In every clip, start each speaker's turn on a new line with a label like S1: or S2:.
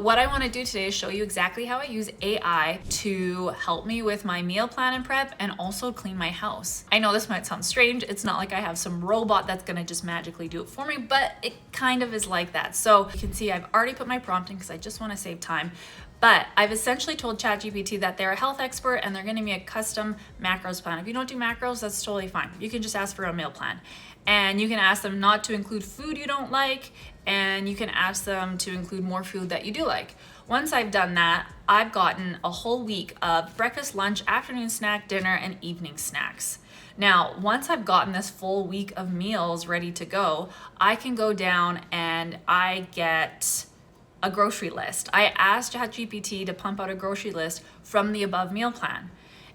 S1: what I want to do today is show you exactly how I use AI to help me with my meal plan and prep and also clean my house. I know this might sound strange. It's not like I have some robot that's going to just magically do it for me, but it kind of is like that. So you can see I've already put my prompt in because I just want to save time. But I've essentially told Chat GPT that they're a health expert and they're gonna give me a custom macros plan. If you don't do macros, that's totally fine. You can just ask for a meal plan. And you can ask them not to include food you don't like, and you can ask them to include more food that you do like. Once I've done that, I've gotten a whole week of breakfast, lunch, afternoon snack, dinner, and evening snacks. Now, once I've gotten this full week of meals ready to go, I can go down and I get a grocery list. I asked ChatGPT to pump out a grocery list from the above meal plan.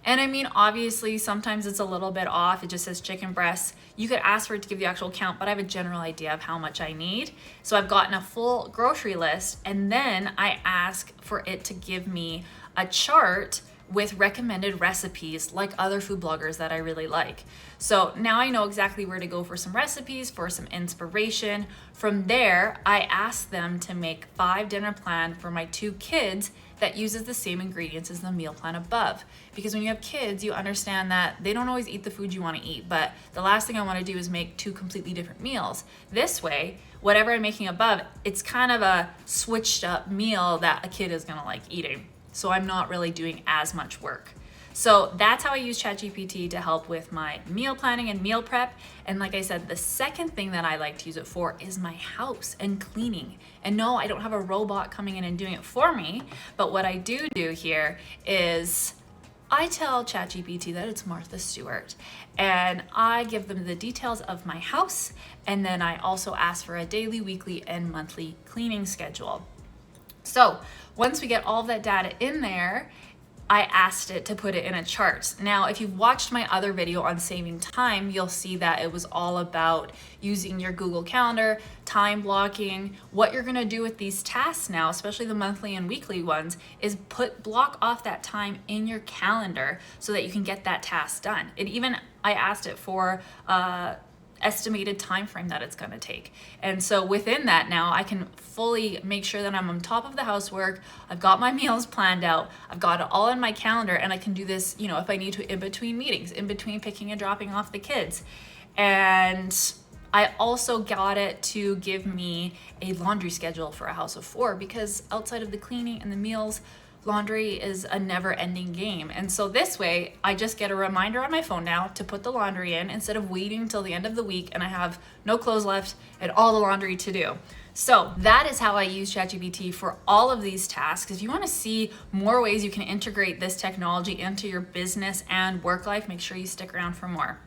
S1: And I mean, obviously, sometimes it's a little bit off. It just says chicken breasts. You could ask for it to give the actual count, but I have a general idea of how much I need. So I've gotten a full grocery list, and then I ask for it to give me a chart with recommended recipes like other food bloggers that I really like. So now I know exactly where to go for some recipes, for some inspiration. From there, I asked them to make 5 dinner plan for my 2 kids that uses the same ingredients as the meal plan above. Because when you have kids, you understand that they don't always eat the food you want to eat, but the last thing I want to do is make 2 completely different meals. This way, whatever I'm making above, it's kind of a switched up meal that a kid is gonna like eating. So I'm not really doing as much work. So that's how I use ChatGPT to help with my meal planning and meal prep. And like I said, the second thing that I like to use it for is my house and cleaning. And no, I don't have a robot coming in and doing it for me, but what I do here is I tell ChatGPT that it's Martha Stewart, and I give them the details of my house, and then I also ask for a daily, weekly, and monthly cleaning schedule. So once we get all of that data in there, I asked it to put it in a chart. Now, if you've watched my other video on saving time, you'll see that it was all about using your Google Calendar, time blocking. What you're gonna do with these tasks now, especially the monthly and weekly ones, is block off that time in your calendar so that you can get that task done. I asked it for estimated time frame that it's going to take. And so within that now I can fully make sure that I'm on top of the housework. I've got my meals planned out. I've got it all in my calendar, and I can do this, if I need to, in between meetings, in between picking and dropping off the kids. And I also got it to give me a laundry schedule for a house of 4, because outside of the cleaning and the meals, laundry is a never-ending game. And so this way, I just get a reminder on my phone now to put the laundry in instead of waiting till the end of the week and I have no clothes left and all the laundry to do. So that is how I use ChatGPT for all of these tasks. If you want to see more ways you can integrate this technology into your business and work life, make sure you stick around for more.